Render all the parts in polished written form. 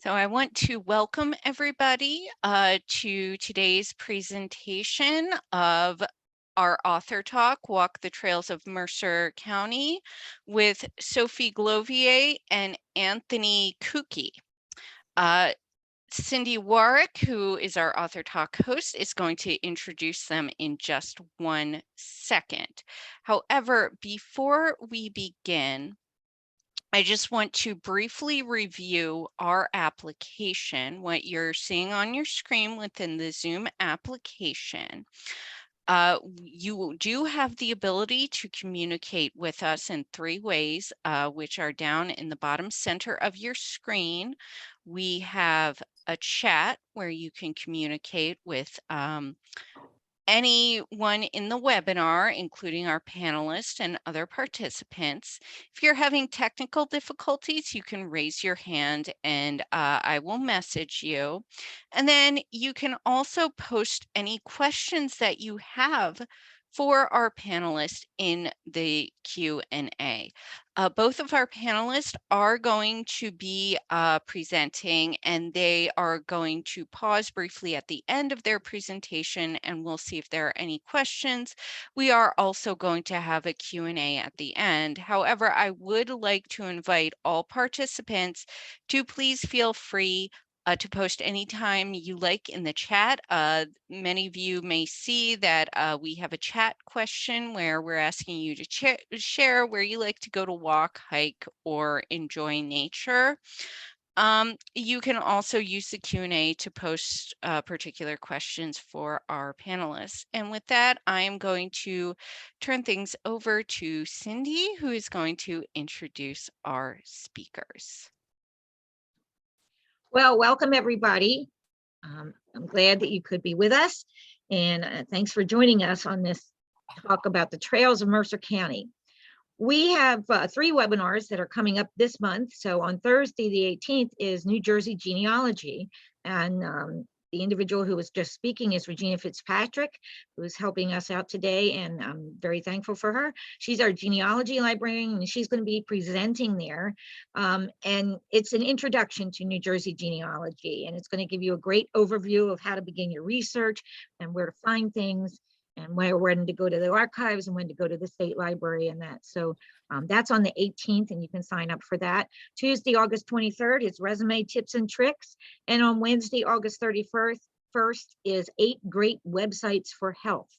So I want to welcome everybody to today's presentation of our author talk, Walk the Trails of Mercer County, with Sophie Glovier and Anthony Cucchi. Cindy Warwick, who is our author talk host, is going to introduce them in just 1 second. However, before we begin, I just want to briefly review our application, what you're seeing on your screen within the Zoom application. You do have the ability to communicate with us in 3 ways, which are down in the bottom center of your screen. We have a chat where you can communicate with anyone in the webinar, including our panelists and other participants. If you're having technical difficulties, you can raise your hand and I will message you. And then you can also post any questions that you have for our panelists in the Q&A. Both of our panelists are going to be presenting, and they are going to pause briefly at the end of their presentation, and we'll see if there are any questions. We are also going to have a Q&A at the end. However, I would like to invite all participants to please feel free to post anytime you like in the chat. Many of you may see that we have a chat question where we're asking you to share where you like to go to walk, hike, or enjoy nature. You can also use the Q&A to post particular questions for our panelists. And with that, I am going to turn things over to Cindy, who is going to introduce our speakers. Well, welcome everybody. I'm glad that you could be with us, and thanks for joining us on this talk about the trails of Mercer County. We have 3 webinars that are coming up this month. So on Thursday, the 18th, is New Jersey genealogy, and the individual who was just speaking is Regina Fitzpatrick, who is helping us out today, and I'm very thankful for her. She's our genealogy librarian, and she's going to be presenting there. And it's an introduction to New Jersey genealogy, and it's going to give you a great overview of how to begin your research and where to find things, and when to go to the archives and when to go to the state library and that. So that's on the 18th, and you can sign up for that. Tuesday, August 23rd is resume tips and tricks. And on Wednesday, August 31st is 8 great websites for health.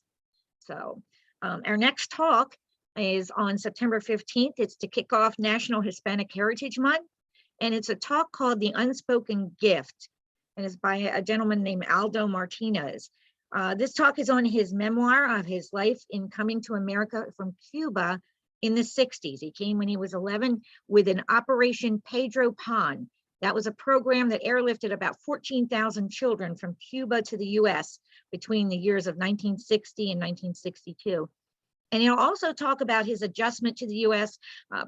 So our next talk is on September 15th. It's to kick off National Hispanic Heritage Month. And it's a talk called The Unspoken Gift. And it's by a gentleman named Aldo Martinez. This talk is on his memoir of his life in coming to America from Cuba in the 60s. He came when he was 11 with an Operation Pedro Pan. That was a program that airlifted about 14,000 children from Cuba to the US between the years of 1960 and 1962. And he'll also talk about his adjustment to the US.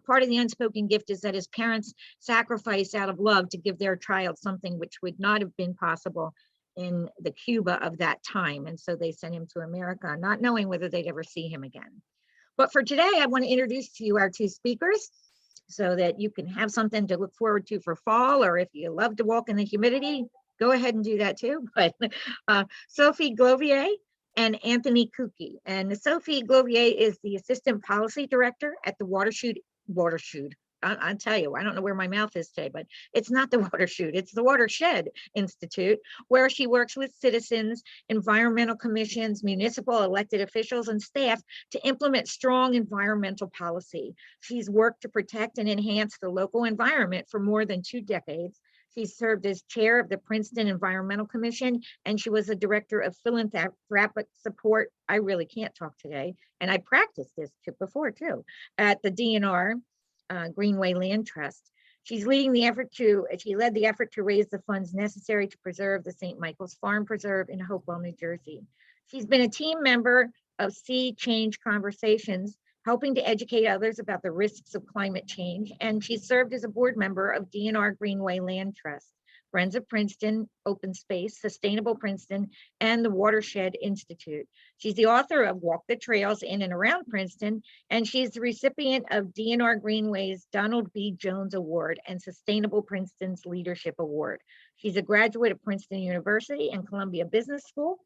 Part of the unspoken gift is that his parents sacrificed out of love to give their child something which would not have been possible in the Cuba of that time. And so they sent him to America, not knowing whether they'd ever see him again. But for today, I want to introduce to you our 2 speakers so that you can have something to look forward to for fall, or if you love to walk in the humidity, go ahead and do that too. But Sophie Glovier and Anthony Cucchi. And Sophie Glovier is the Assistant Policy Director at the Watershed. I'll tell you, I don't know where my mouth is today, but it's not the Watershed, it's the Watershed Institute, where she works with citizens, environmental commissions, municipal elected officials, and staff to implement strong environmental policy. She's worked to protect and enhance the local environment for more than 2 decades. She served as chair of the Princeton Environmental Commission, and she was a director of philanthropic support. I really can't talk today, and I practiced this before too, at the DNR. Greenway Land Trust. She led the effort to raise the funds necessary to preserve the St. Michael's Farm Preserve in Hopewell, New Jersey. She's been a team member of Sea Change Conversations, helping to educate others about the risks of climate change, and she served as a board member of DNR Greenway Land Trust. Friends of Princeton, Open Space, Sustainable Princeton, and the Watershed Institute. She's the author of Walk the Trails in and Around Princeton, and she's the recipient of DNR Greenway's Donald B. Jones Award and Sustainable Princeton's Leadership Award. She's a graduate of Princeton University and Columbia Business School,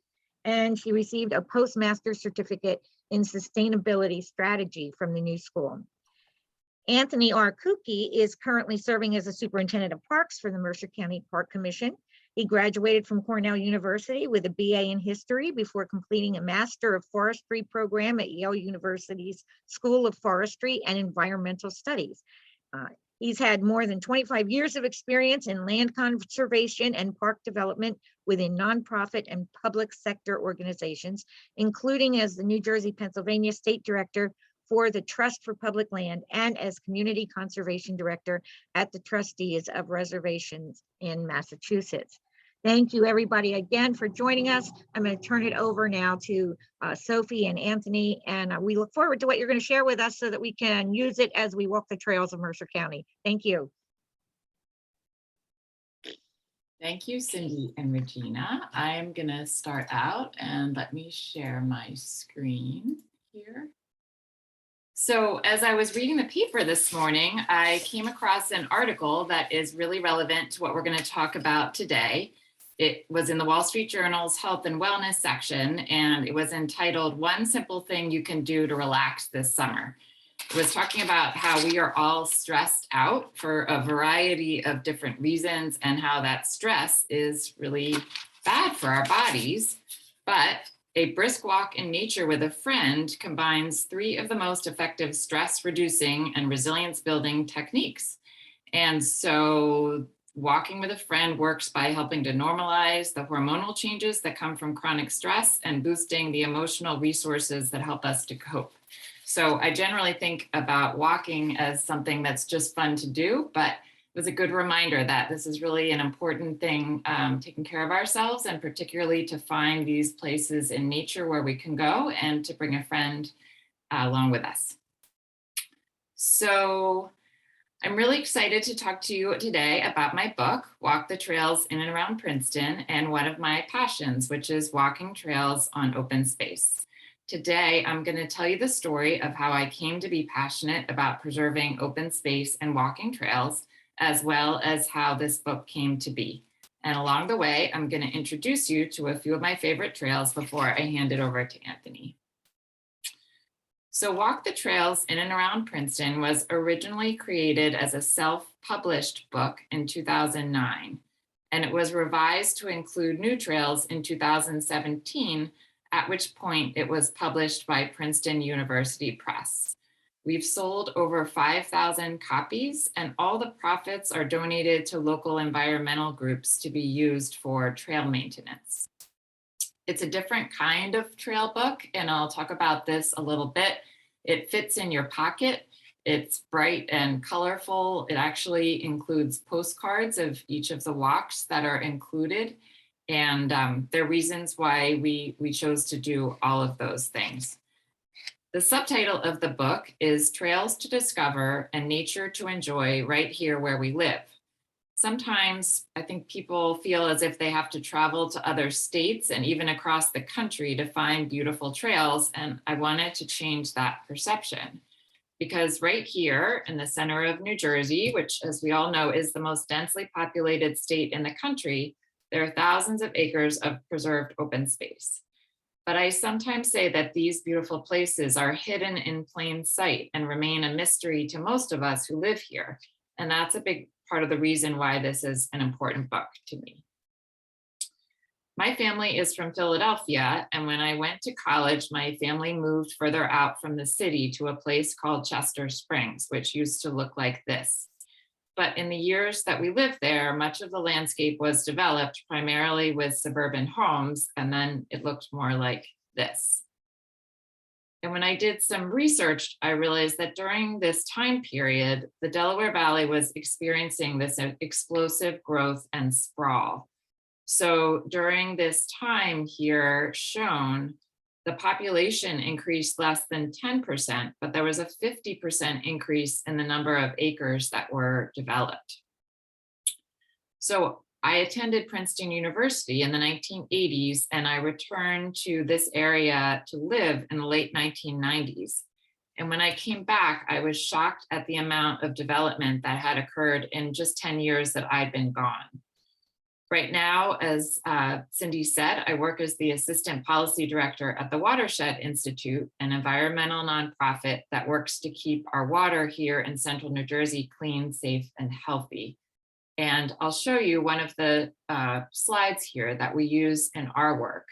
and she received a postmaster's certificate in sustainability strategy from the New School. Anthony R. Cucchi is currently serving as a superintendent of parks for the Mercer County Park Commission. He graduated from Cornell University with a BA in history before completing a Master of Forestry program at Yale University's School of Forestry and Environmental Studies. He's had more than 25 years of experience in land conservation and park development within nonprofit and public sector organizations, including as the New Jersey, Pennsylvania State Director for the Trust for Public Land and as Community Conservation Director at the Trustees of Reservations in Massachusetts. Thank you, everybody, again for joining us. I'm going to turn it over now to Sophie and Anthony, and we look forward to what you're going to share with us so that we can use it as we walk the trails of Mercer County. Thank you. Thank you, Cindy and Regina. I'm going to start out and let me share my screen here. So as I was reading the paper this morning, I came across an article that is really relevant to what we're going to talk about today. It was in the Wall Street Journal's Health and Wellness section, and it was entitled, "One Simple Thing You Can Do to Relax This Summer." It was talking about how we are all stressed out for a variety of different reasons and how that stress is really bad for our bodies. But a brisk walk in nature with a friend combines 3 of the most effective stress reducing and resilience building techniques. And so walking with a friend works by helping to normalize the hormonal changes that come from chronic stress and boosting the emotional resources that help us to cope. So I generally think about walking as something that's just fun to do, but it was a good reminder that this is really an important thing, taking care of ourselves, and particularly to find these places in nature where we can go and to bring a friend along with us. So I'm really excited to talk to you today about my book, Walk the Trails in and Around Princeton, and one of my passions, which is walking trails on open space. Today, I'm going to tell you the story of how I came to be passionate about preserving open space and walking trails, as well as how this book came to be. And along the way, I'm going to introduce you to a few of my favorite trails before I hand it over to Anthony. So Walk the Trails in and Around Princeton was originally created as a self-published book in 2009, and it was revised to include new trails in 2017, at which point it was published by Princeton University Press. We've sold over 5,000 copies, and all the profits are donated to local environmental groups to be used for trail maintenance. It's a different kind of trail book, and I'll talk about this a little bit. It fits in your pocket. It's bright and colorful. It actually includes postcards of each of the walks that are included. And there are reasons why we chose to do all of those things. The subtitle of the book is Trails to Discover and Nature to Enjoy Right Here Where We Live. Sometimes I think people feel as if they have to travel to other states and even across the country to find beautiful trails. And I wanted to change that perception, because right here in the center of New Jersey, which as we all know is the most densely populated state in the country, there are thousands of acres of preserved open space. But I sometimes say that these beautiful places are hidden in plain sight and remain a mystery to most of us who live here. And that's a big part of the reason why this is an important book to me. My family is from Philadelphia, and when I went to college, my family moved further out from the city to a place called Chester Springs, which used to look like this. But in the years that we lived there, much of the landscape was developed primarily with suburban homes, and then it looked more like this. And when I did some research, I realized that during this time period, the Delaware Valley was experiencing this explosive growth and sprawl. So during this time here shown, the population increased less than 10%, but there was a 50% increase in the number of acres that were developed. So I attended Princeton University in the 1980s, and I returned to this area to live in the late 1990s. And when I came back, I was shocked at the amount of development that had occurred in just 10 years that I'd been gone. Right now, as Cindy said, I work as the Assistant Policy Director at the Watershed Institute, an environmental nonprofit that works to keep our water here in central New Jersey clean, safe, and healthy. And I'll show you one of the slides here that we use in our work.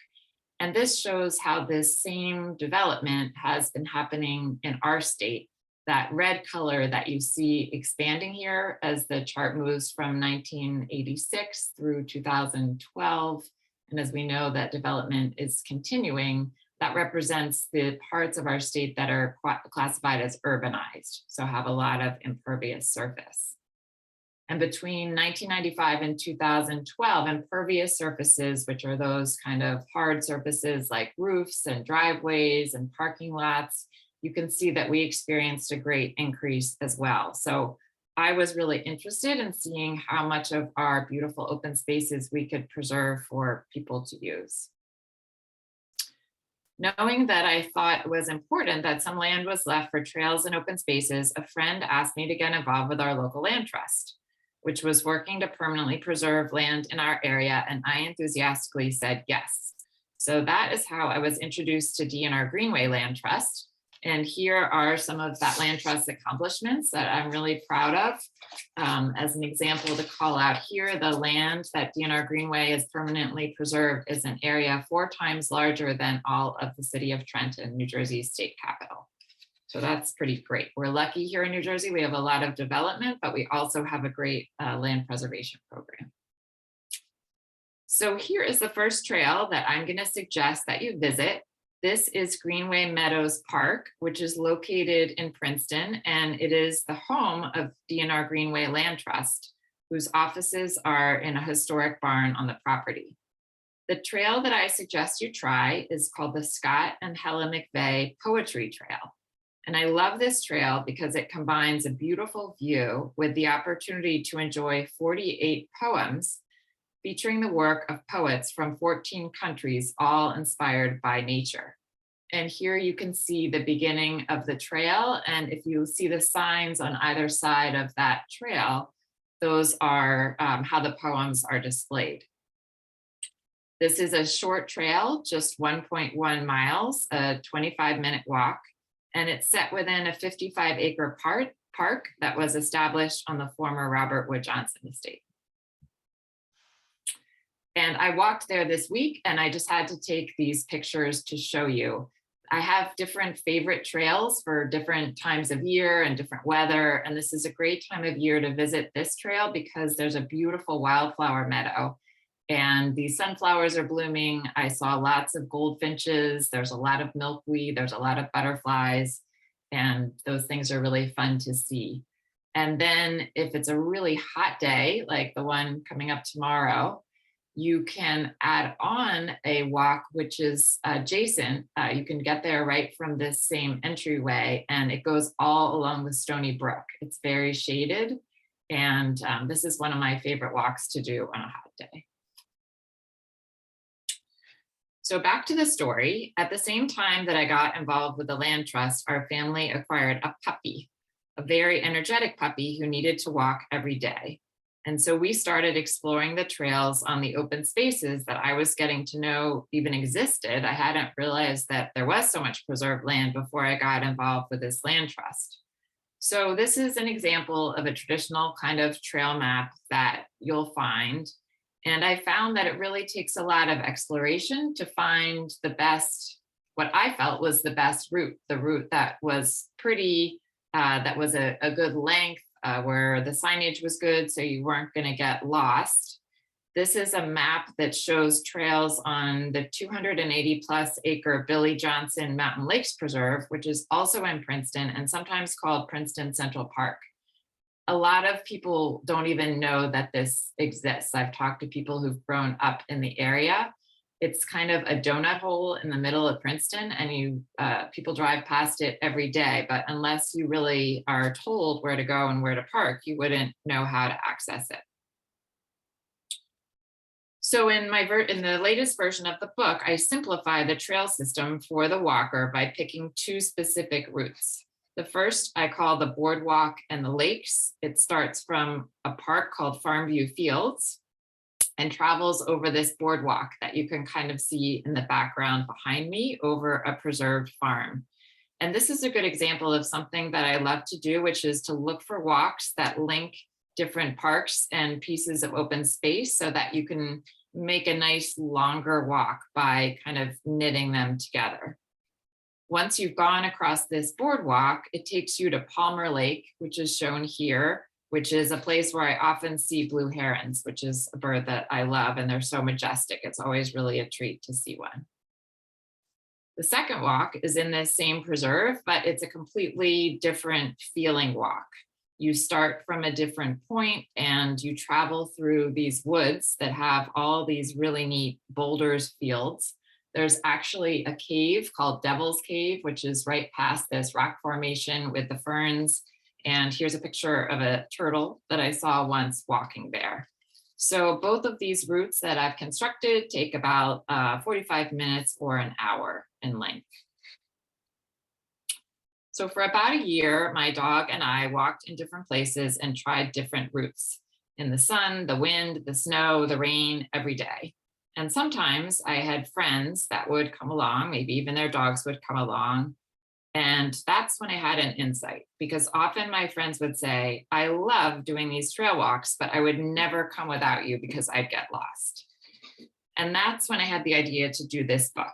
And this shows how this same development has been happening in our state. That red color that you see expanding here as the chart moves from 1986 through 2012. And as we know that development is continuing, that represents the parts of our state that are classified as urbanized, so have a lot of impervious surface. And between 1995 and 2012, impervious surfaces, which are those kind of hard surfaces like roofs and driveways and parking lots, you can see that we experienced a great increase as well. So I was really interested in seeing how much of our beautiful open spaces we could preserve for people to use. Knowing that I thought it was important that some land was left for trails and open spaces, a friend asked me to get involved with our local land trust, which was working to permanently preserve land in our area, and I enthusiastically said yes. So that is how I was introduced to DNR Greenway Land Trust. And here are some of that land trust accomplishments that I'm really proud of. As an example to call out here, the land that DNR Greenway is permanently preserved is an area 4 times larger than all of the city of Trenton, New Jersey's state capital. So that's pretty great. We're lucky here in New Jersey. We have a lot of development, but we also have a great land preservation program. So here is the first trail that I'm going to suggest that you visit. This is Greenway Meadows Park, which is located in Princeton, and it is the home of DNR Greenway Land Trust, whose offices are in a historic barn on the property. The trail that I suggest you try is called the Scott and Helen McVeigh Poetry Trail. And I love this trail because it combines a beautiful view with the opportunity to enjoy 48 poems featuring the work of poets from 14 countries, all inspired by nature. And here you can see the beginning of the trail. And if you see the signs on either side of that trail, those are how the poems are displayed. This is a short trail, just 1.1 miles, a 25-minute walk, and it's set within a 55-acre park that was established on the former Robert Wood Johnson estate. And I walked there this week, and I just had to take these pictures to show you. I have different favorite trails for different times of year and different weather, and this is a great time of year to visit this trail because there's a beautiful wildflower meadow, and these sunflowers are blooming. I saw lots of goldfinches, there's a lot of milkweed, there's a lot of butterflies, and those things are really fun to see. And then if it's a really hot day, like the one coming up tomorrow, you can add on a walk which is adjacent. You can get there right from this same entryway, and it goes all along the Stony Brook. It's very shaded, and this is one of my favorite walks to do on a hot day. So back to the story. At the same time that I got involved with the land trust, our family acquired a puppy, a very energetic puppy who needed to walk every day. And so we started exploring the trails on the open spaces that I was getting to know even existed. I hadn't realized that there was so much preserved land before I got involved with this land trust. So this is an example of a traditional kind of trail map that you'll find. And I found that it really takes a lot of exploration to find the best, what I felt was the best route, the route that was pretty, that was a good length, where the signage was good, so you weren't going to get lost. This is a map that shows trails on the 280 plus acre Billy Johnson Mountain Lakes Preserve, which is also in Princeton and sometimes called Princeton Central Park. A lot of people don't even know that this exists. I've talked to people who've grown up in the area. It's kind of a donut hole in the middle of Princeton, and people drive past it every day, but unless you really are told where to go and where to park, you wouldn't know how to access it. So in the latest version of the book, I simplify the trail system for the walker by picking two specific routes. The first I call the boardwalk and the lakes. It starts from a park called Farmview Fields and travels over this boardwalk that you can kind of see in the background behind me over a preserved farm. And this is a good example of something that I love to do, which is to look for walks that link different parks and pieces of open space so that you can make a nice longer walk by kind of knitting them together. Once you've gone across this boardwalk, it takes you to Palmer Lake, which is shown here, which is a place where I often see blue herons, which is a bird that I love, and they're so majestic. It's always really a treat to see one. The second walk is in this same preserve, but it's a completely different feeling walk. You start from a different point and you travel through these woods that have all these really neat boulders fields. There's actually a cave called Devil's Cave, which is right past this rock formation with the ferns. And here's a picture of a turtle that I saw once walking there. So both of these routes that I've constructed take about 45 minutes or an hour in length. So for about a year, my dog and I walked in different places and tried different routes in the sun, the wind, the snow, the rain, every day. And sometimes I had friends that would come along, maybe even their dogs would come along. And that's when I had an insight, because often my friends would say, I love doing these trail walks, but I would never come without you because I'd get lost. And that's when I had the idea to do this book.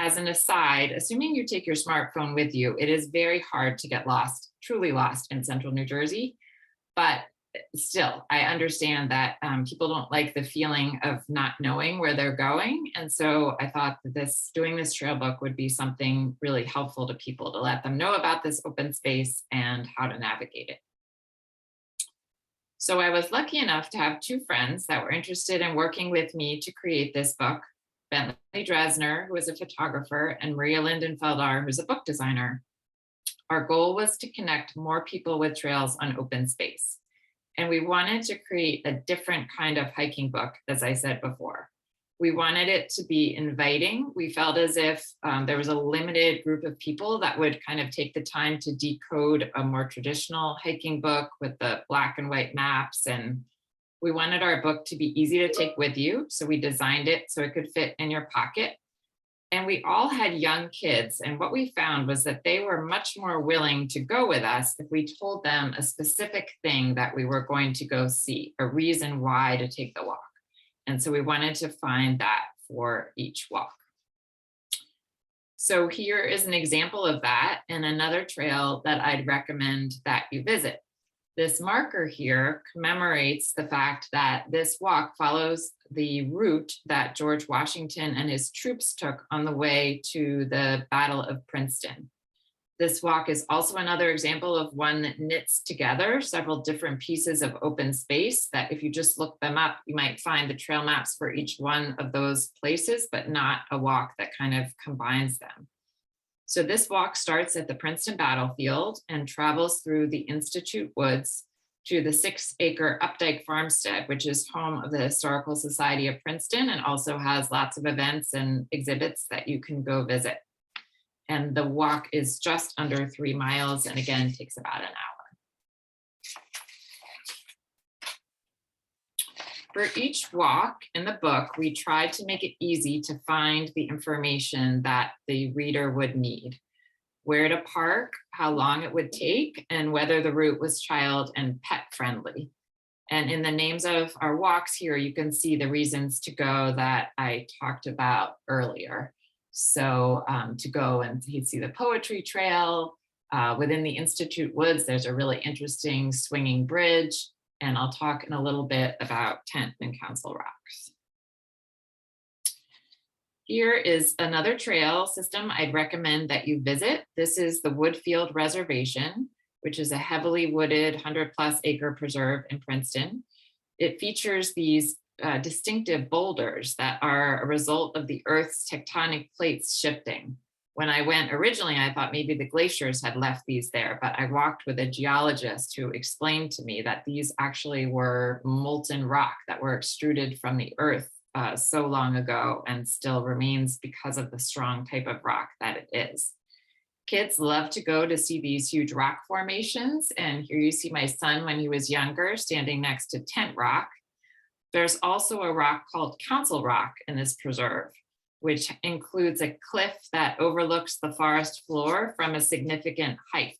As an aside, assuming you take your smartphone with you, it is very hard to get lost, truly lost in central New Jersey. But still, I understand that people don't like the feeling of not knowing where they're going. And so I thought that doing this trail book would be something really helpful to people, to let them know about this open space and how to navigate it. So I was lucky enough to have two friends that were interested in working with me to create this book. Bentley Dresner, who is a photographer, and Maria Lindenfeldar, who's a book designer. Our goal was to connect more people with trails on open space. And we wanted to create a different kind of hiking book, as I said before. We wanted it to be inviting. We felt as if there was a limited group of people that would kind of take the time to decode a more traditional hiking book with the black and white maps. And we wanted our book to be easy to take with you. So we designed it so it could fit in your pocket. And we all had young kids. And what we found was that they were much more willing to go with us if we told them a specific thing that we were going to go see, a reason why to take the walk. And so we wanted to find that for each walk. So here is an example of that and another trail that I'd recommend that you visit. This marker here commemorates the fact that this walk follows the route that George Washington and his troops took on the way to the Battle of Princeton. This walk is also another example of one that knits together several different pieces of open space that if you just look them up, you might find the trail maps for each one of those places, but not a walk that kind of combines them. So this walk starts at the Princeton battlefield and travels through the Institute Woods to the 6-acre Updike Farmstead, which is home of the Historical Society of Princeton and also has lots of events and exhibits that you can go visit. And the walk is just under 3 miles and again, takes about an hour. For each walk in the book, we tried to make it easy to find the information that the reader would need. Where to park, how long it would take, and whether the route was child and pet friendly. And in the names of our walks here, you can see the reasons to go that I talked about earlier. So to go and see the poetry trail, within the Institute Woods, there's a really interesting swinging bridge. And I'll talk in a little bit about 10th and Council Rocks. Here is another trail system I'd recommend that you visit. This is the Woodfield Reservation, which is a heavily wooded 100+ acre preserve in Princeton. It features these distinctive boulders that are a result of the Earth's tectonic plates shifting. When I went originally, I thought maybe the glaciers had left these there, but I walked with a geologist who explained to me that these actually were molten rock that were extruded from the earth so long ago and still remains because of the strong type of rock that it is. Kids love to go to see these huge rock formations. And here you see my son when he was younger standing next to Tent Rock. There's also a rock called Council Rock in this preserve, which includes a cliff that overlooks the forest floor from a significant height.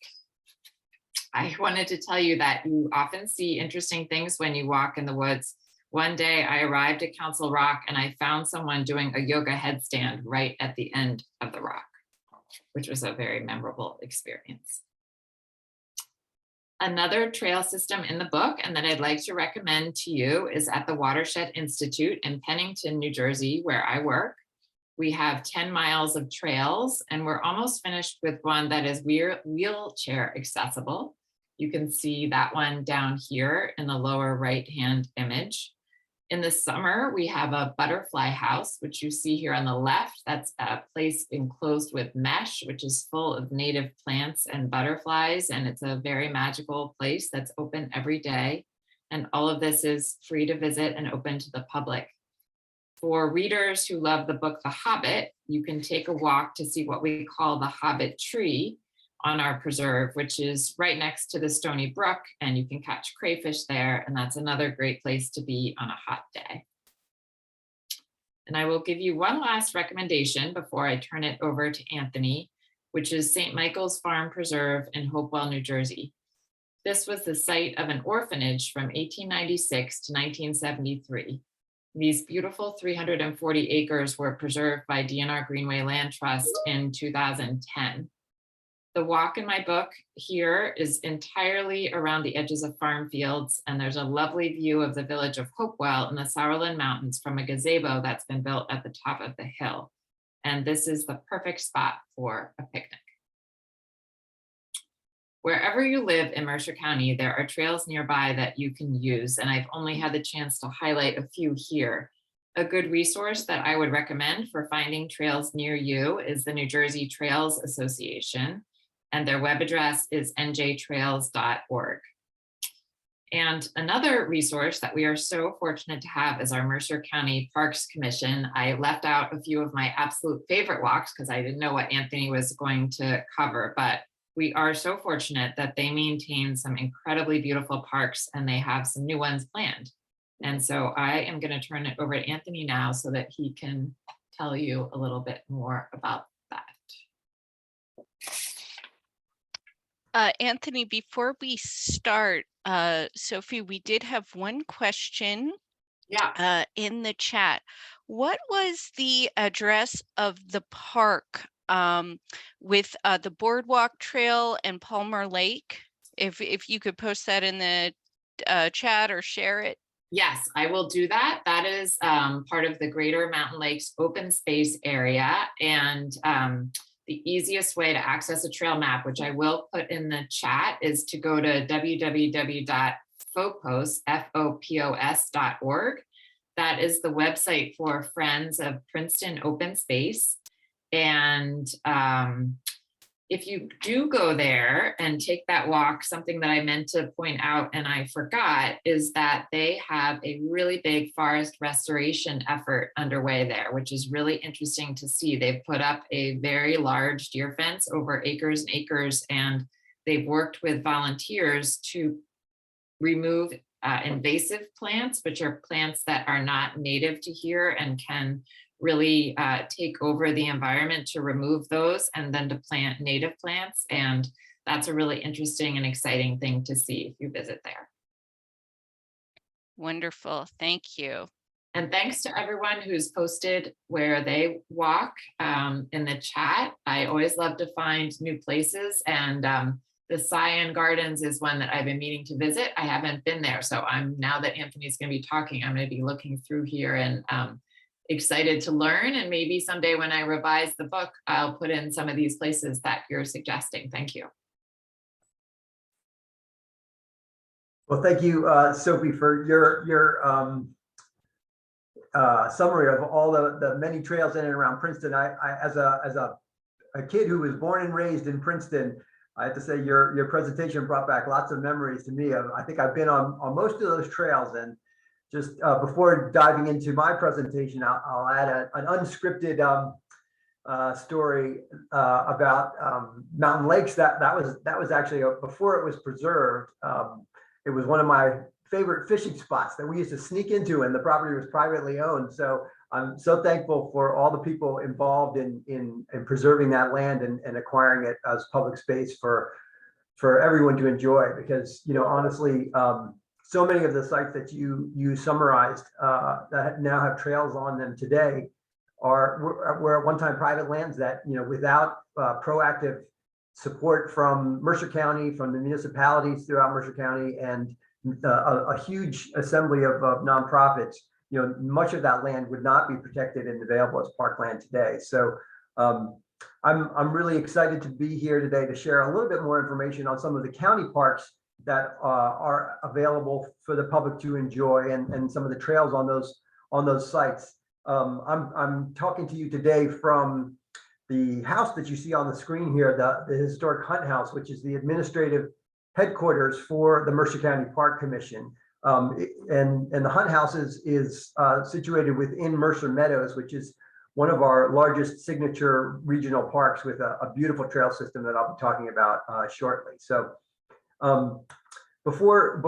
I wanted to tell you that you often see interesting things when you walk in the woods. One day I arrived at Council Rock and I found someone doing a yoga headstand right at the end of the rock, which was a very memorable experience. Another trail system in the book and that I'd like to recommend to you is at the Watershed Institute in Pennington, New Jersey, where I work. We have 10 miles of trails and we're almost finished with one that is wheelchair accessible. You can see that one down here in the lower right-hand image. In the summer, we have a butterfly house, which you see here on the left. That's a place enclosed with mesh, which is full of native plants and butterflies. And it's a very magical place that's open every day. And all of this is free to visit and open to the public. For readers who love the book The Hobbit, you can take a walk to see what we call the Hobbit tree on our preserve, which is right next to the Stony Brook, and you can catch crayfish there, and that's another great place to be on a hot day. And I will give you one last recommendation before I turn it over to Anthony, which is St. Michael's Farm Preserve in Hopewell, New Jersey. This was the site of an orphanage from 1896 to 1973. These beautiful 340 acres were preserved by DNR Greenway Land Trust in 2010. The walk in my book here is entirely around the edges of farm fields, and there's a lovely view of the village of Hopewell in the Sauerland Mountains from a gazebo that's been built at the top of the hill. And this is the perfect spot for a picnic. Wherever you live in Mercer County, there are trails nearby that you can use, and I've only had the chance to highlight a few here. A good resource that I would recommend for finding trails near you is the New Jersey Trails Association, and their web address is njtrails.org. And another resource that we are so fortunate to have is our Mercer County Parks Commission. I left out a few of my absolute favorite walks because I didn't know what Anthony was going to cover, but we are so fortunate that they maintain some incredibly beautiful parks and they have some new ones planned. And so I am going to turn it over to Anthony now so that he can tell you a little bit more about that. Anthony, before we start, Sophie, we did have one question in the chat. What was the address of the park with the Boardwalk Trail and Palmer Lake? If you could post that in the chat or share it. Yes, I will do that. That is part of the Greater Mountain Lakes open space area. And the easiest way to access a trail map, which I will put in the chat, is to go to www.fopos.org. That is the website for Friends of Princeton Open Space. And if you do go there and take that walk, something that I meant to point out and I forgot is that they have a really big forest restoration effort underway there, which is really interesting to see. They've put up a very large deer fence over acres and acres, and they've worked with volunteers to remove invasive plants, which are plants that are not native to here and can really take over the environment, to remove those and then to plant native plants. And that's a really interesting and exciting thing to see if you visit there. Wonderful, thank you. And thanks to everyone who's posted where they walk in the chat. I always love to find new places, and the Scion Gardens is one that I've been meaning to visit. I haven't been there, so now that Anthony's going to be talking, I'm going to be looking through here and excited to learn, and maybe someday when I revise the book, I'll put in some of these places that you're suggesting. Thank you. Well, thank you, Sophie, for your summary of all the many trails in and around Princeton. I as a a kid who was born and raised in Princeton, I have to say your presentation brought back lots of memories to me. I think I've been on most of those trails, and just before diving into my presentation, I'll add an unscripted story about Mountain Lakes. That was actually before it was preserved. It was one of my favorite fishing spots that we used to sneak into, and the property was privately owned. So I'm so thankful for all the people involved in preserving that land and acquiring it as public space for everyone to enjoy. Because, you know, honestly, so many of the sites that you summarized that now have trails on them today were at one time private lands that, you know, without proactive support from Mercer County, from the municipalities throughout Mercer County, and a huge assembly of nonprofits, you know, much of that land would not be protected and available as parkland today. So I'm really excited to be here today to share a little bit more information on some of the county parks that are available for the public to enjoy, and some of the trails on those sites. I'm talking to you today from the house that you see on the screen here, the historic Hunt House, which is the administrative headquarters for the Mercer County Park Commission. And the Hunt House is situated within Mercer Meadows, which is one of our largest signature regional parks, with a beautiful trail system that I'll be talking about shortly. So before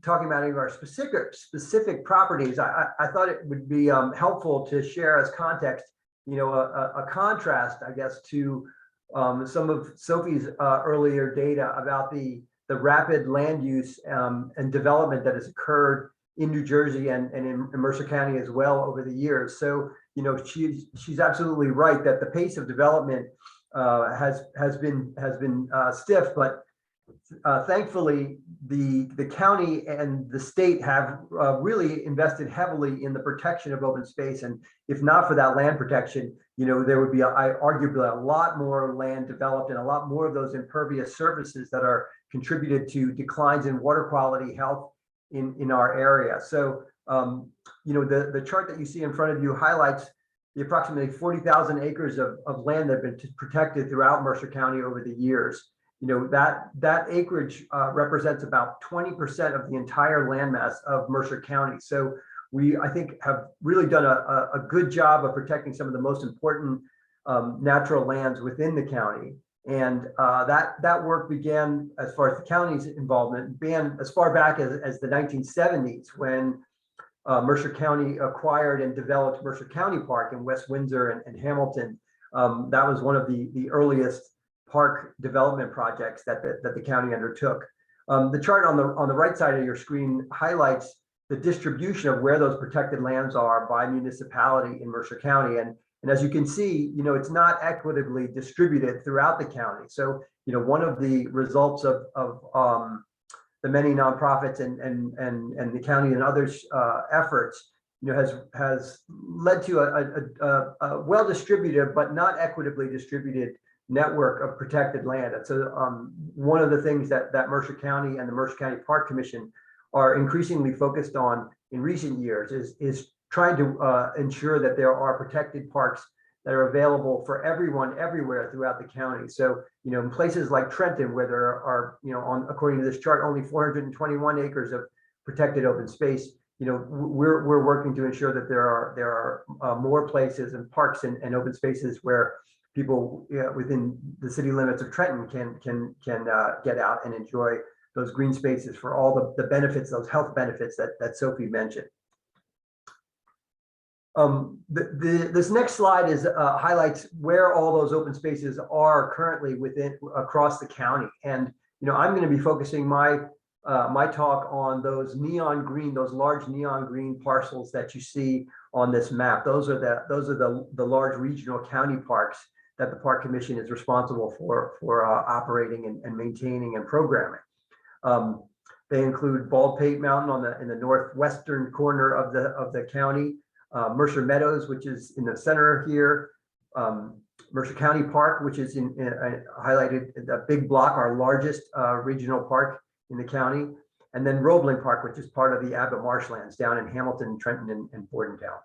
talking about any of our specific properties, I thought it would be helpful to share as context, you know, a contrast, I guess, to some of Sophie's earlier data about the rapid land use and development that has occurred in New Jersey and in Mercer County as well over the years. So, you know, she's absolutely right that the pace of development has been stiff, but thankfully the county and the state have really invested heavily in the protection of open space. And if not for that land protection, you know, there would be arguably a lot more land developed, and a lot more of those impervious surfaces that are contributed to declines in water quality, health in our area. So, you know, the chart that you see in front of you highlights the approximately 40,000 acres of land that have been protected throughout Mercer County over the years. You know, that acreage represents about 20% of the entire landmass of Mercer County. So we, I think, have really done a good job of protecting some of the most important natural lands within the county. And that work began, as far as the county's involvement, began as far back as the 1970s, when Mercer County acquired and developed Mercer County Park in West Windsor and Hamilton. That was one of the earliest park development projects that the county undertook. The chart on the right side of your screen highlights the distribution of where those protected lands are by municipality in Mercer County. And as you can see, you know, it's not equitably distributed throughout the county. So, you know, one of the results of the many nonprofits and the county and others efforts, you know, has led to a well-distributed but not equitably distributed network of protected land. And so one of the things that Mercer County and the Mercer County Park Commission are increasingly focused on in recent years is trying to ensure that there are protected parks that are available for everyone everywhere throughout the county. So, you know, in places like Trenton, where there are, you know, according to this chart, only 421 acres of protected open space, you know, we're working to ensure that there are more places and parks and open spaces where people, you know, within the city limits of Trenton can get out and enjoy those green spaces for all the benefits, those health benefits that Sophie mentioned. This next slide highlights where all those open spaces are currently across the county. And, you know, I'm going to be focusing my talk on those neon green, those large neon green parcels that you see on this map. Those are the large regional county parks that the Park Commission is responsible for operating and maintaining and programming. They include Baldpate Mountain in the northwestern corner of the county, Mercer Meadows, which is in the center here, Mercer County Park, which is highlighted in the big block, our largest regional park in the county, and then Roebling Park, which is part of the Abbott Marshlands down in Hamilton, Trenton, and Bordentown.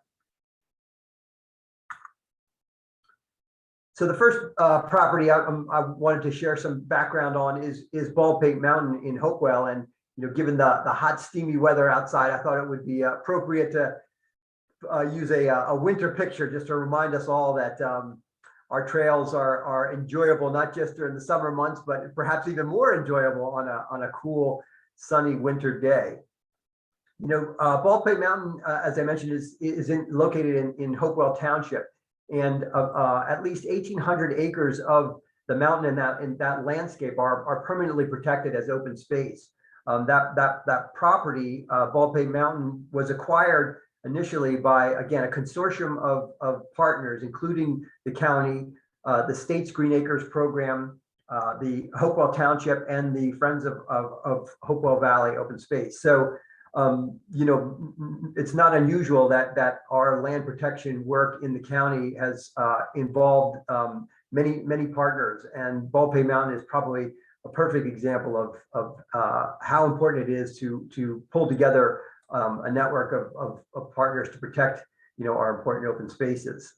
So the first property I wanted to share some background on is Baldpate Mountain in Hopewell. And given the hot, steamy weather outside, I thought it would be appropriate to use a winter picture just to remind us all that our trails are enjoyable, not just during the summer months, but perhaps even more enjoyable on a cool, sunny winter day. Baldpate Mountain, as I mentioned, is located in Hopewell Township, and at least 1,800 acres of the mountain in that landscape are permanently protected as open space. That property, Baldpate Mountain, was acquired initially by, again, a consortium of partners, including the county, the state's Green Acres program, the Hopewell Township, and the Friends of Hopewell Valley Open Space. So, it's not unusual that our land protection work in the county has involved many partners, and Baldpate Mountain is probably a perfect example of how important it is to pull together a network of partners to protect, our important open spaces.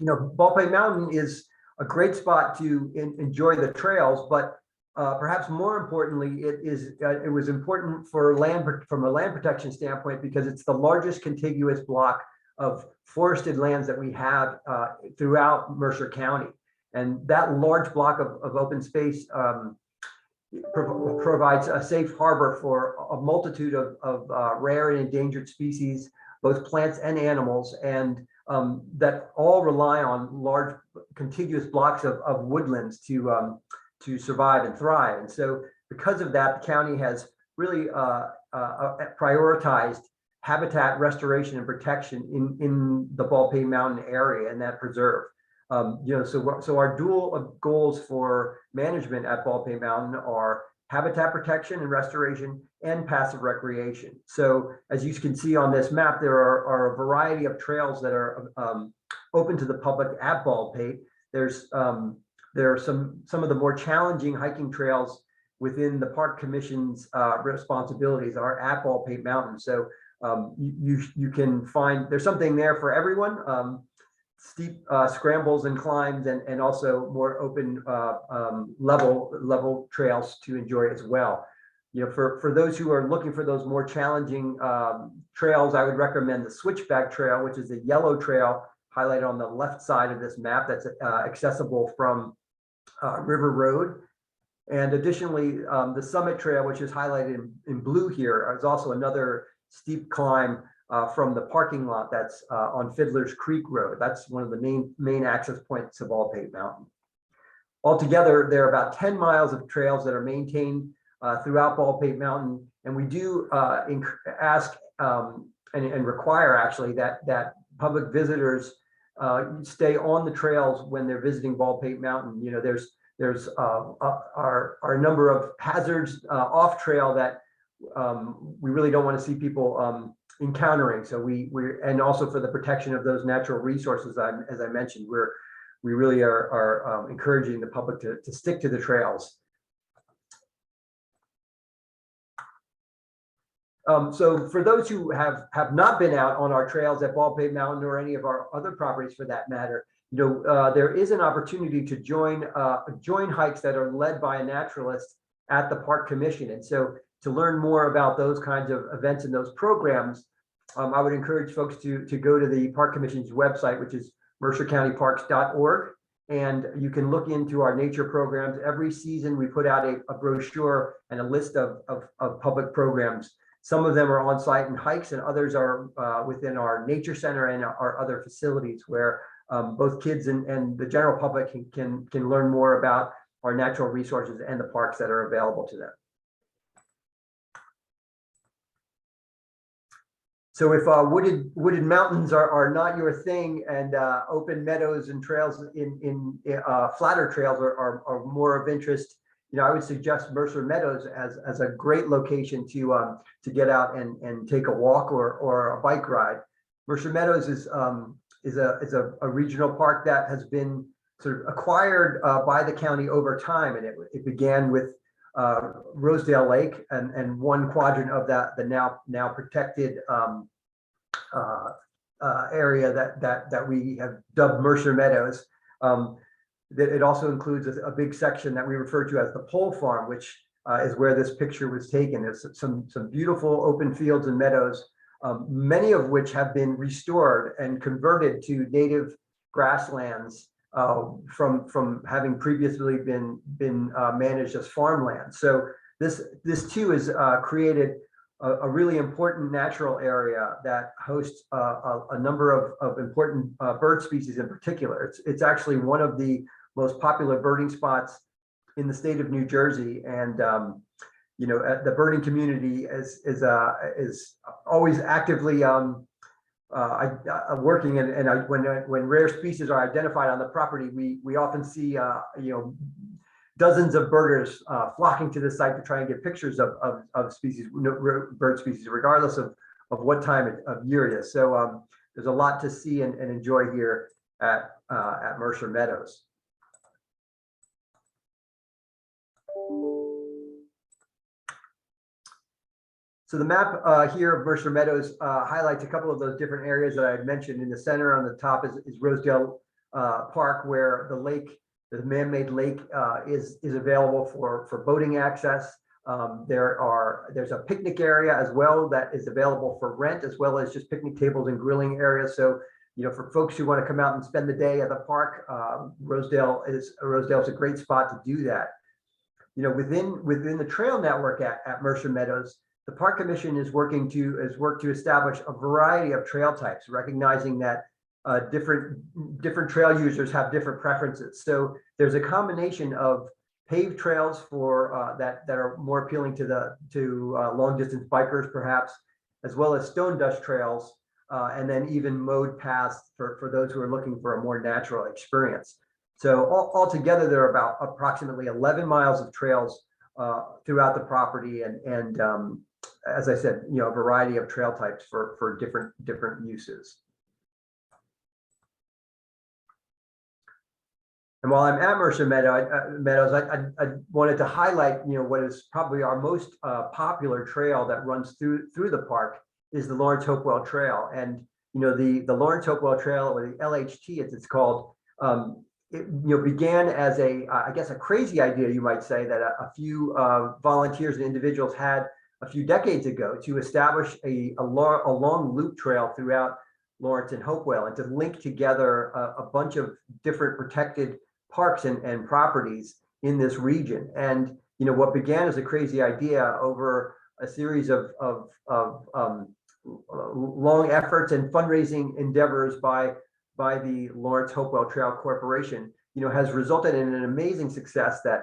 Baldpate Mountain is a great spot to enjoy the trails, but perhaps more importantly, it was important for from a land protection standpoint because it's the largest contiguous block of forested lands that we have throughout Mercer County, and that large block of open space provides a safe harbor for a multitude of rare and endangered species, both plants and animals, and that all rely on large contiguous blocks of woodlands to survive and thrive. And so because of that, the county has really prioritized habitat restoration and protection in the Baldpate Mountain area and that preserve. So our dual goals for management at Baldpate Mountain are habitat protection and restoration and passive recreation. So as you can see on this map, there are a variety of trails that are open to the public at Baldpate. There are some of the more challenging hiking trails within the Park Commission's responsibilities are at Baldpate Mountain. So you can find there's something there for everyone. Steep scrambles and climbs, and also more open level trails to enjoy as well. For those who are looking for those more challenging trails, I would recommend the Switchback Trail, which is a yellow trail highlighted on the left side of this map that's accessible from River Road. And additionally, the Summit Trail, which is highlighted in blue here, is also another steep climb from the parking lot that's on Fiddler's Creek Road. That's one of the main access points to Baldpate Mountain. Altogether, there are about 10 miles of trails that are maintained throughout Baldpate Mountain, and we do ask and require actually that public visitors stay on the trails when they're visiting Baldpate Mountain. There's a number of hazards off trail that we really don't want to see people encountering. So and also for the protection of those natural resources, as I mentioned, we really are encouraging the public to stick to the trails. So for those who have not been out on our trails at Baldpate Mountain or any of our other properties for that matter, there is an opportunity to join hikes that are led by a naturalist at the Park Commission. And so to learn more about those kinds of events and those programs, I would encourage folks to go to the Park Commission's website, which is mercercountyparks.org. And you can look into our nature programs. Every season we put out a brochure and a list of public programs. Some of them are on site and hikes, and others are within our nature center and our other facilities where both kids and the general public can learn more about our natural resources and the parks that are available to them. So if wooded mountains are not your thing, and open meadows and trails in flatter trails are more of interest, I would suggest Mercer Meadows as a great location to get out and take a walk or a bike ride. Mercer Meadows is a regional park that has been sort of acquired by the county over time, and it began with Rosedale Lake and one quadrant of the now protected area that we have dubbed Mercer Meadows. That it also includes a big section that we refer to as the pole farm, which is where this picture was taken. There's some beautiful open fields and meadows, many of which have been restored and converted to native grasslands from having previously been managed as farmland. So this too has created a really important natural area that hosts a number of important bird species in particular. It's actually one of the most popular birding spots in the state of New Jersey, and you know, the birding community is always actively working. And when rare species are identified on the property, we often see you know, dozens of birders flocking to the site to try and get pictures of species, bird species, regardless of what time of year it is. So there's a lot to see and enjoy here at Mercer Meadows. So the map here of Mercer Meadows highlights a couple of those different areas that I had mentioned. In the center on the top is Rosedale Park, where the lake, the man-made lake, is available for boating access. There's a picnic area as well that is available for rent, as well as just picnic tables and grilling areas. So, you know, for folks who want to come out and spend the day at the park, Rosedale is a great spot to do that. You know, within the trail network at Mercer Meadows, the Park Commission has worked to establish a variety of trail types, recognizing that different trail users have different preferences. So there's a combination of paved trails for that are more appealing to long distance bikers, perhaps, as well as stone dust trails, and then even mowed paths for those who are looking for a more natural experience. So altogether, there are about approximately 11 miles of trails throughout the property, and as I said, you know, a variety of trail types for different uses. And while I'm at Mercer Meadows, I wanted to highlight, you know, what is probably our most popular trail that runs through the park is the Lawrence Hopewell Trail. And you know, the Lawrence Hopewell Trail, or the LHT as it's called, it, you know, began as I guess a crazy idea, you might say, that a few volunteers and individuals had a few decades ago to establish a long loop trail throughout Lawrence and Hopewell, and to link together a bunch of different protected parks and properties in this region. And you know, what began as a crazy idea over a series of long efforts and fundraising endeavors by the Lawrence Hopewell Trail Corporation, you know, has resulted in an amazing success that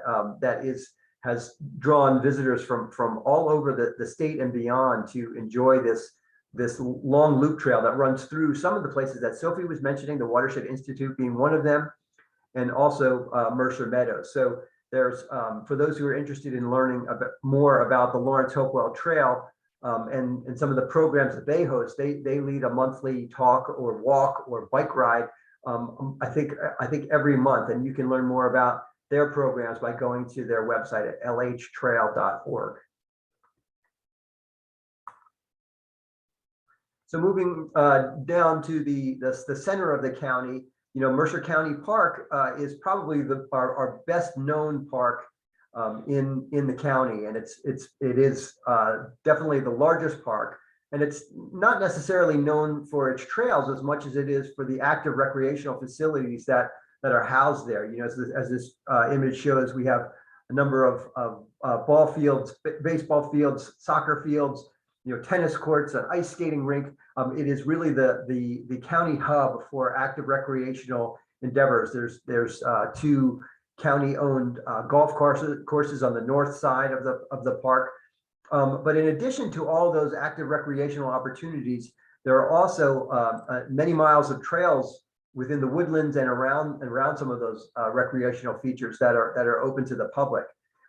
has drawn visitors from all over the state and beyond to enjoy this long loop trail that runs through some of the places that Sophie was mentioning, the Watershed Institute being one of them, and also Mercer Meadows. So there's, for those who are interested in learning more about the Lawrence Hopewell Trail and some of the programs that they host, they lead a monthly talk or walk or bike ride, I think every month, and you can learn more about their programs by going to their website at lhtrail.org. So moving down to the center of the county, you know, Mercer County Park is probably our best known park in the county, and it is definitely the largest park, and it's not necessarily known for its trails as much as it is for the active recreational facilities that are housed there. You know, as this image shows, we have a number of ball fields, baseball fields, soccer fields, you know, tennis courts, an ice skating rink. It is really the county hub for active recreational endeavors. There's two county-owned golf courses on the north side of the park. But in addition to all those active recreational opportunities, there are also many miles of trails within the woodlands and around some of those recreational features that are open to the public.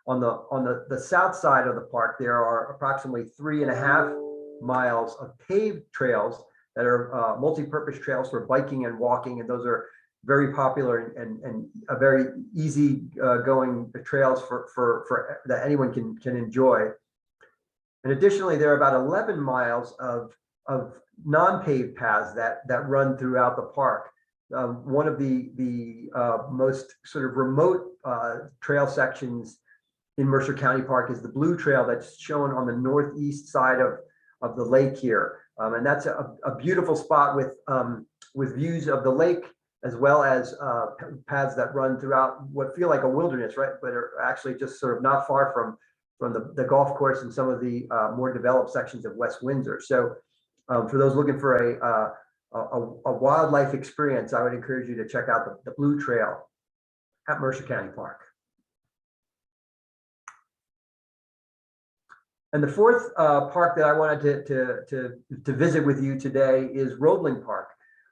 On the south side of the park, there are approximately 3.5 miles of paved trails that are multi-purpose trails for biking and walking, and those are very popular and a very easy going trails for that anyone can enjoy. And additionally, there are about 11 miles of non-paved paths that run throughout the park. one of the most sort of remote trail sections in Mercer County Park is the Blue Trail that's shown on the northeast side of the lake here. And that's a beautiful spot with views of the lake, as well as paths that run throughout what feel like a wilderness, right? But are actually just sort of not far from the golf course and some of the more developed sections of West Windsor. So for those looking for a wildlife experience, I would encourage you to check out the Blue Trail at Mercer County Park. And the fourth park that I wanted to visit with you today is Roebling Park.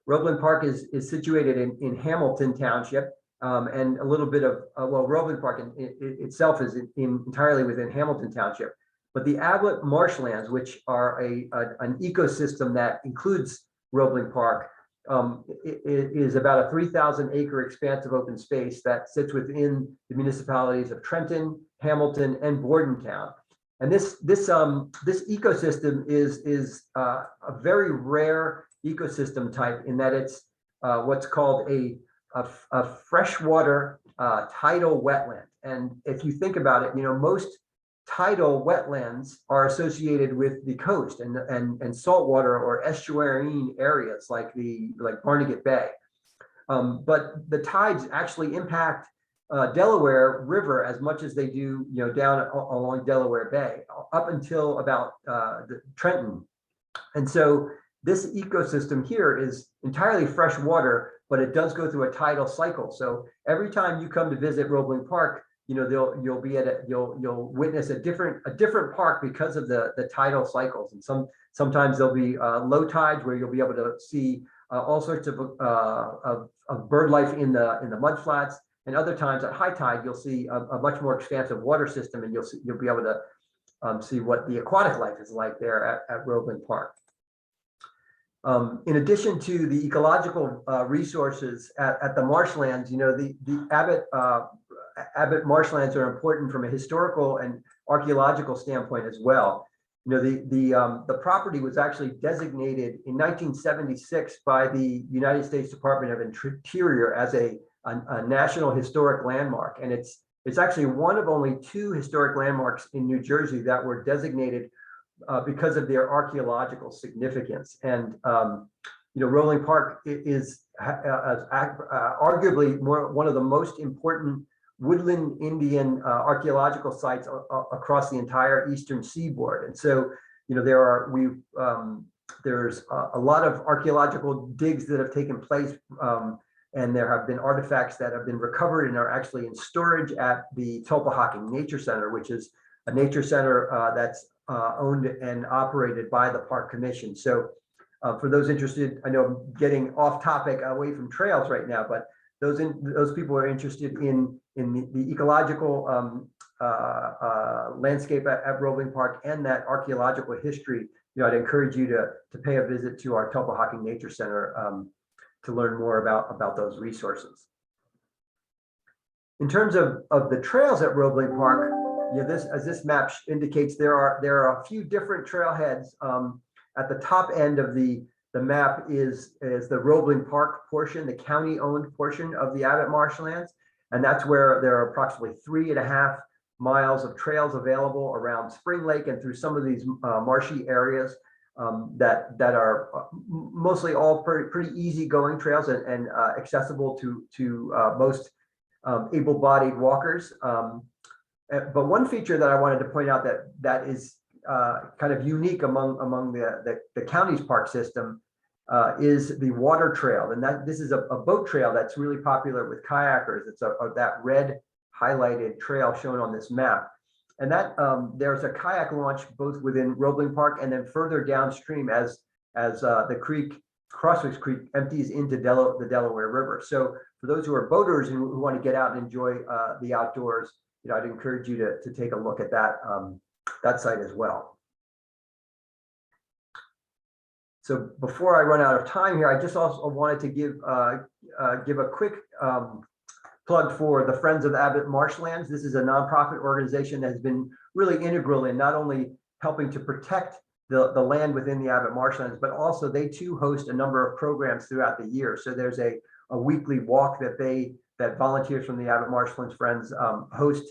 Roebling Park is situated in Hamilton Township, and a little bit of, well, Roebling Park itself is entirely within Hamilton Township. But the Abbott Marshlands, which are an ecosystem that includes Roebling Park, is about a 3,000 acre expanse of open space that sits within the municipalities of Trenton, Hamilton, and Bordentown. And this ecosystem is a very rare ecosystem type in that it's what's called a freshwater tidal wetland. And if you think about it, most tidal wetlands are associated with the coast and saltwater or estuarine areas like Barnegat Bay. But the tides actually impact Delaware River as much as they do, down along Delaware Bay up until about Trenton. And so this ecosystem here is entirely fresh water, but it does go through a tidal cycle. So every time you come to visit Roebling Park, you'll witness a different park because of the tidal cycles. And sometimes there'll be low tides where you'll be able to see all sorts of bird life in the mudflats. And other times at high tide, you'll see a much more expansive water system, and you'll be able to see what the aquatic life is like there at Roebling Park. In addition to the ecological resources at the marshlands, the Abbott marshlands are important from a historical and archaeological standpoint as well. The property was actually designated in 1976 by the United States Department of Interior as a national historic landmark, and it's actually one of only 2 historic landmarks in New Jersey that were designated because of their archaeological significance. And Roebling Park is arguably one of the most important woodland Indian archaeological sites across the entire eastern seaboard. And so there's a lot of archaeological digs that have taken place. And there have been artifacts that have been recovered and are actually in storage at the Tulpahawking Nature Center, which is a nature center that's owned and operated by the Park Commission. So for those interested, I know I'm getting off topic away from trails right now, but those people are interested in the ecological landscape at Roebling Park and that archaeological history. I'd encourage you to pay a visit to our Tulpahawking Nature Center to learn more about those resources. In terms of the trails at Roebling Park, as this map indicates, there are a few different trailheads. At the top end of the map is the Roebling Park portion, the county-owned portion of the Abbott Marshlands, and that's where there are approximately 3.5 miles of trails available around Spring Lake and through some of these marshy areas. That are mostly all pretty easygoing trails and accessible to most able-bodied walkers. But one feature that I wanted to point out that is kind of unique among the county's park system is the water trail, and this is a boat trail that's really popular with kayakers. It's that red highlighted trail shown on this map. And that there's a kayak launch both within Roebling Park and then further downstream as the creek, Crosswicks Creek, empties into the Delaware River. So for those who are boaters and who want to get out and enjoy the outdoors, I'd encourage you to take a look at that site as well. So before I run out of time here, I just also wanted to give a quick plug for the Friends of Abbott Marshlands. This is a nonprofit organization that has been really integral in not only helping to protect the land within the Abbott Marshlands, but also they too host a number of programs throughout the year. So there's a a weekly walk that volunteers from the Abbott Marshlands Friends host.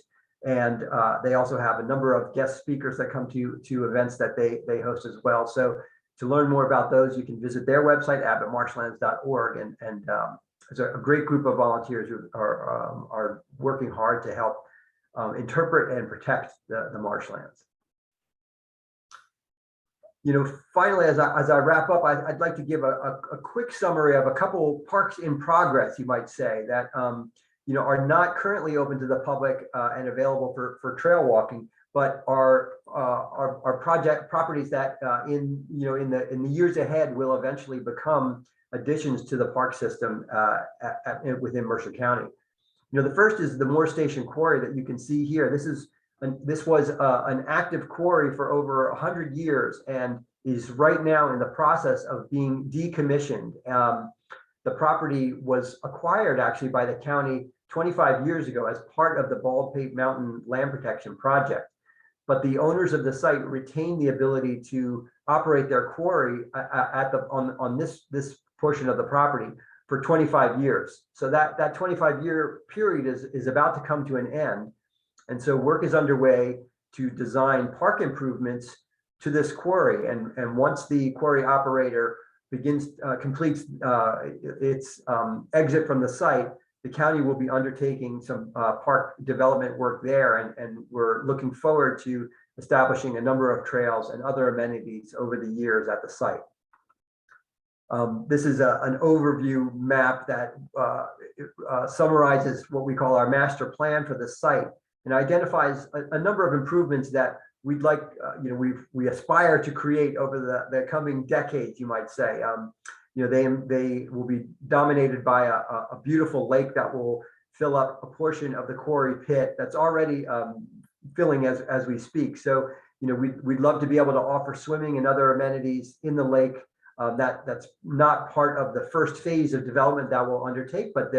And they also have a number of guest speakers that come to events that they host as well. So to learn more about those, you can visit their website, abbottmarshlands.org. And it's a great group of volunteers who are working hard to help interpret and protect the marshlands. Finally, as I wrap up, I'd like to give a quick summary of a couple parks in progress, you might say, that are not currently open to the public and available for trail walking, but are properties that in the years ahead will eventually become additions to the park system within Mercer County. The first is the Moore Station Quarry that you can see here. This was an active quarry for over 100 years and is right now in the process of being decommissioned. The property was acquired actually by the county 25 years ago as part of the Baldpate Mountain Land Protection Project. But the owners of the site retained the ability to operate their quarry on this portion of the property for 25 years. So that 25-year period is about to come to an end. And so work is underway to design park improvements to this quarry. And once the quarry operator completes its exit from the site, the county will be undertaking some park development work there. And we're looking forward to establishing a number of trails and other amenities over the years at the site. This is an overview map that summarizes what we call our master plan for the site, and identifies a number of improvements that we'd like, we aspire to create over the coming decades, you might say. They will be dominated by a beautiful lake that will fill up a portion of the quarry pit that's already filling as we speak. So, we'd love to be able to offer swimming and other amenities in the lake. That's not part of the first phase of development that we'll undertake, but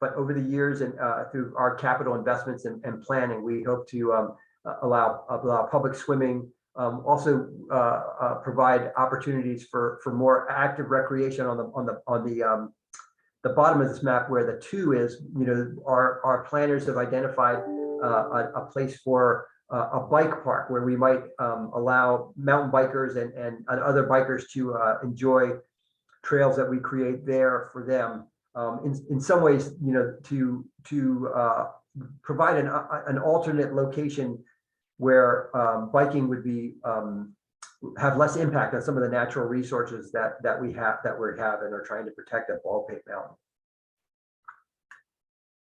but over the years and through our capital investments and planning, we hope to allow public swimming, also provide opportunities for more active recreation on the bottom of this map where the 2 is. Our planners have identified a place for a bike park where we might allow mountain bikers and other bikers to enjoy trails that we create there for them. In some ways, to provide an alternate location where biking would be have less impact on some of the natural resources that we have and are trying to protect at Baldpate Mountain.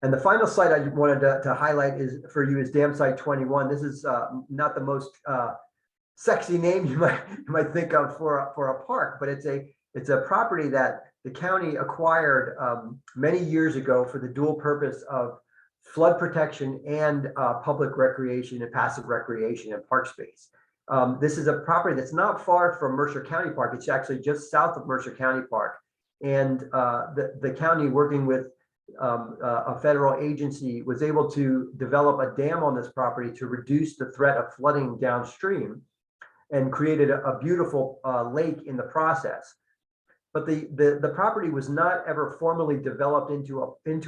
And the final site I wanted to highlight for you is Dam Site 21. This is not the most sexy name you might think of for a park, but it's a property that the county acquired many years ago for the dual purpose of flood protection and public recreation and passive recreation and park space. This is a property that's not far from Mercer County Park. It's actually just south of Mercer County Park. And the county, working with a federal agency, was able to develop a dam on this property to reduce the threat of flooding downstream and created a beautiful lake in the process. But the property was not ever formally developed into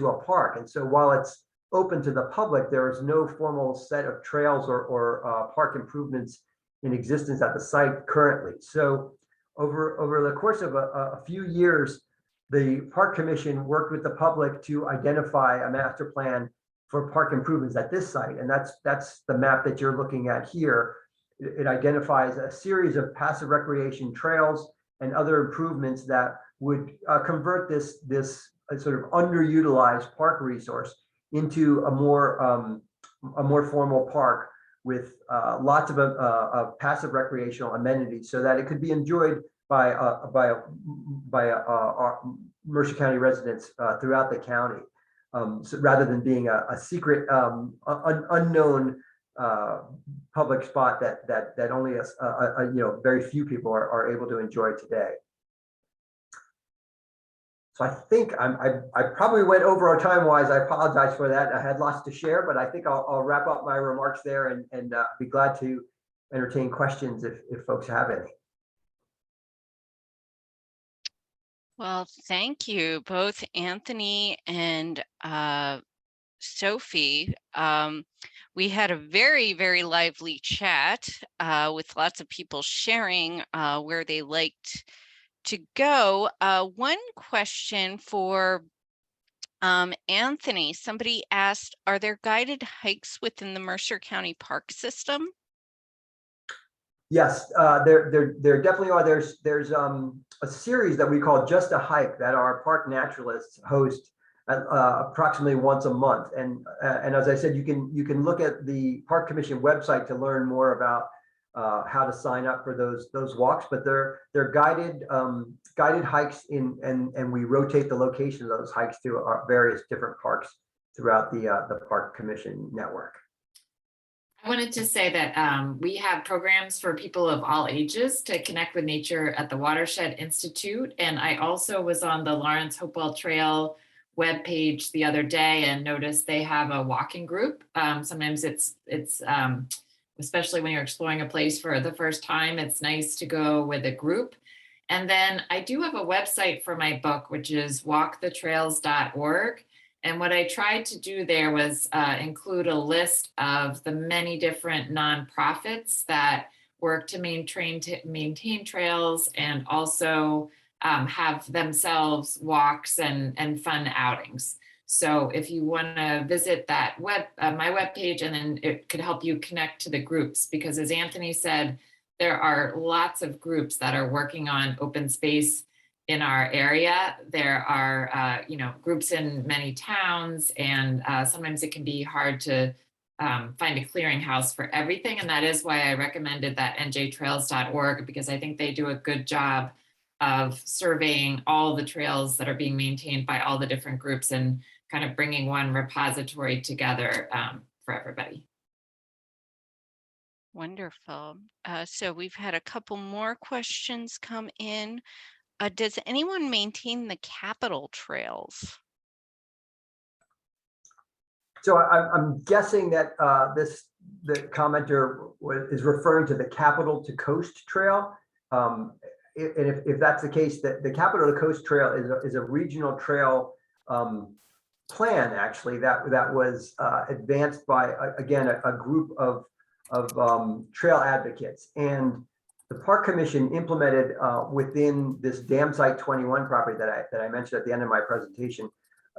a park. And so while it's open to the public, there is no formal set of trails or park improvements in existence at the site currently. So over the course of a few years, the Park Commission worked with the public to identify a master plan for park improvements at this site. And that's the map that you're looking at here. It identifies a series of passive recreation trails and other improvements that would convert this sort of underutilized park resource into a more formal park with lots of passive recreational amenities, so that it could be enjoyed by Mercer County residents throughout the county, so rather than being a secret, unknown public spot that only very few people are able to enjoy today. So I think I probably went over our time wise. I apologize for that. I had lots to share, but I think I'll wrap up my remarks there and be glad to entertain questions if folks have any. Well, thank you, both Anthony and Sophie. We had a very, very lively chat with lots of people sharing where they liked to go. One question for Anthony, somebody asked, are there guided hikes within the Mercer County Park system? Yes, there definitely are. There's a series that we call Just a Hike that our park naturalists host approximately once a month. And as I said, you can look at the Park Commission website to learn more about how to sign up for those walks. But they're guided hikes and we rotate the location of those hikes to our various different parks throughout the Park Commission network. I wanted to say that we have programs for people of all ages to connect with nature at the Watershed Institute. And I also was on the Lawrence Hopewell Trail webpage the other day and noticed they have a walking group. Sometimes it's especially when you're exploring a place for the first time, it's nice to go with a group. And then I do have a website for my book, which is walkthetrails.org. And what I tried to do there was include a list of the many different nonprofits that work to maintain trails and also have themselves walks and fun outings. So if you want to visit that my webpage, and then it could help you connect to the groups, because as Anthony said, there are lots of groups that are working on open space in our area. There are, groups in many towns, and sometimes it can be hard to find a clearinghouse for everything. And that is why I recommended that njtrails.org, because I think they do a good job of surveying all the trails that are being maintained by all the different groups and kind of bringing one repository together for everybody. Wonderful. So we've had a couple more questions come in. Does anyone maintain the Capitol trails? So I'm guessing that the commenter is referring to the Capital to Coast Trail. And if that's the case, that the Capital to Coast Trail is a regional trail plan, actually, that was advanced by again a group of trail advocates, and the Park Commission implemented within this Dam Site 21 property that I mentioned at the end of my presentation,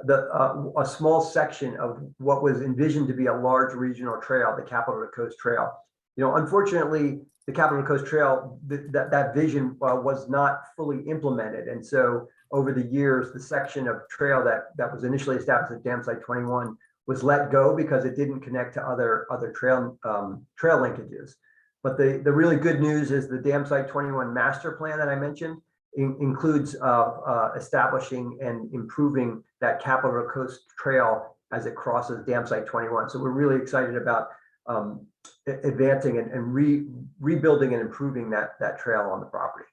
a small section of what was envisioned to be a large regional trail, the Capital to Coast Trail. Unfortunately, the Capital to Coast Trail, that vision was not fully implemented, and so over the years, the section of trail that was initially established at Dam Site 21 was let go because it didn't connect to other trail linkages. But the really good news is the Dam Site 21 master plan that I mentioned includes establishing and improving that Capital to Coast Trail as it crosses Dam Site 21. So we're really excited about advancing and rebuilding and improving that trail on the property.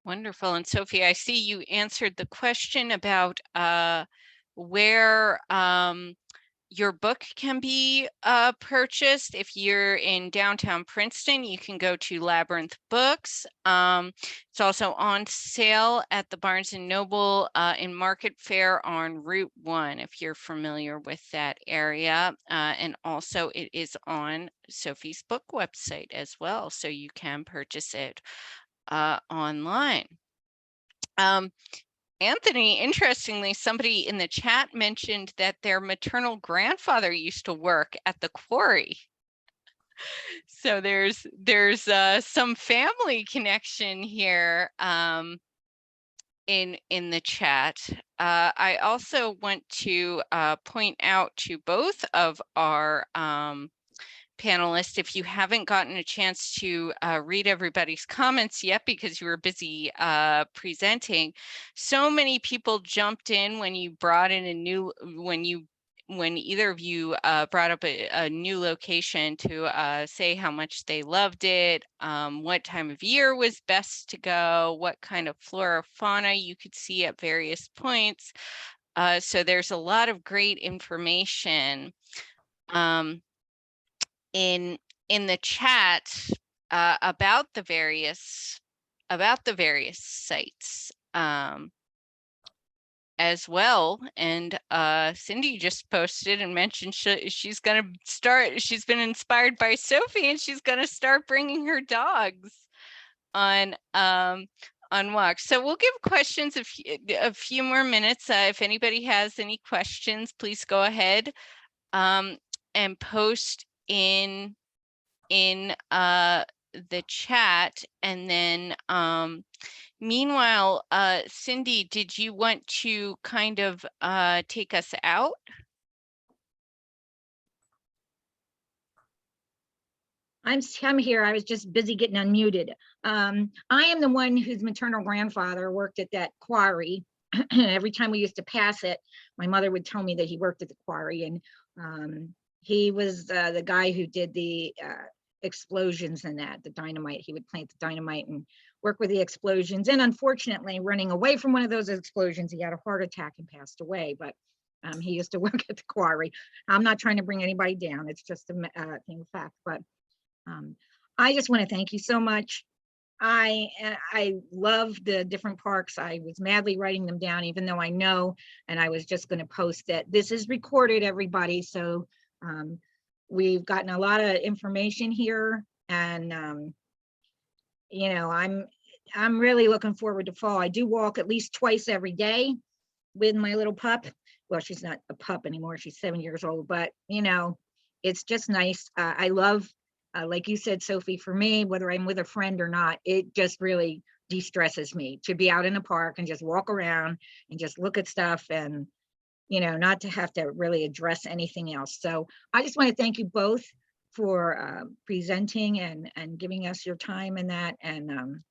Wonderful. And Sophie, I see you answered the question about where your book can be purchased. If you're in downtown Princeton, you can go to Labyrinth Books. It's also on sale at the Barnes & Noble in Market Fair on Route 1, if you're familiar with that area. And also it is on Sophie's book website as well, so you can purchase it online. Anthony, interestingly, somebody in the chat mentioned that their maternal grandfather used to work at the quarry. So there's some family connection here in the chat. I also want to point out to both of our panelists, if you haven't gotten a chance to read everybody's comments yet because you were busy presenting, so many people jumped in when you brought in a new, when either of you brought up a new location to say how much they loved it, what time of year was best to go, what kind of flora fauna you could see at various points. So there's a lot of great information. In the chat, about the various sites as well. And Cindy just posted and mentioned she's going to start. She's been inspired by Sophie, and she's going to start bringing her dogs on walks. So we'll give questions a few more minutes. If anybody has any questions, please go ahead and post in the chat. And then meanwhile, Cindy, did you want to kind of take us out? I'm here. I was just busy getting unmuted. I am the one whose maternal grandfather worked at that quarry. Every time we used to pass it, my mother would tell me that he worked at the quarry, and he was the guy who did the explosions and the dynamite. He would plant the dynamite and work with the explosions. And unfortunately, running away from one of those explosions, he had a heart attack and passed away. But he used to work at the quarry. I'm not trying to bring anybody down. It's just a thing of fact. But I just want to thank you so much. I love the different parks. I was madly writing them down, even though I know, and I was just going to post that this is recorded, everybody. So we've gotten a lot of information here, and you know, I'm really looking forward to fall. I do walk at least twice every day with my little pup. Well, she's not a pup anymore. She's 7 years old, but you know, it's just nice. I love, like you said, Sophie, for me, whether I'm with a friend or not, it just really de-stresses me to be out in a park and just walk around and just look at stuff, and you know, not to have to really address anything else. So I just want to thank you both for presenting and giving us your time in that. And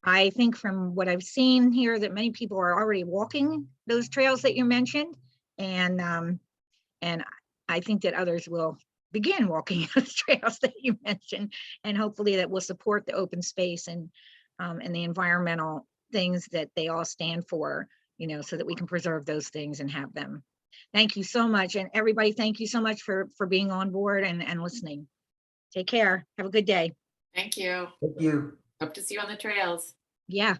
I think from what I've seen here that many people are already walking those trails that you mentioned, and I think that others will begin walking those trails that you mentioned, and hopefully that will support the open space and the environmental things that they all stand for, you know, so that we can preserve those things and have them. Thank you so much. And everybody, thank you so much for being on board and listening. Take care. Have a good day. Thank you. Thank you. Hope to see you on the trails. Yeah.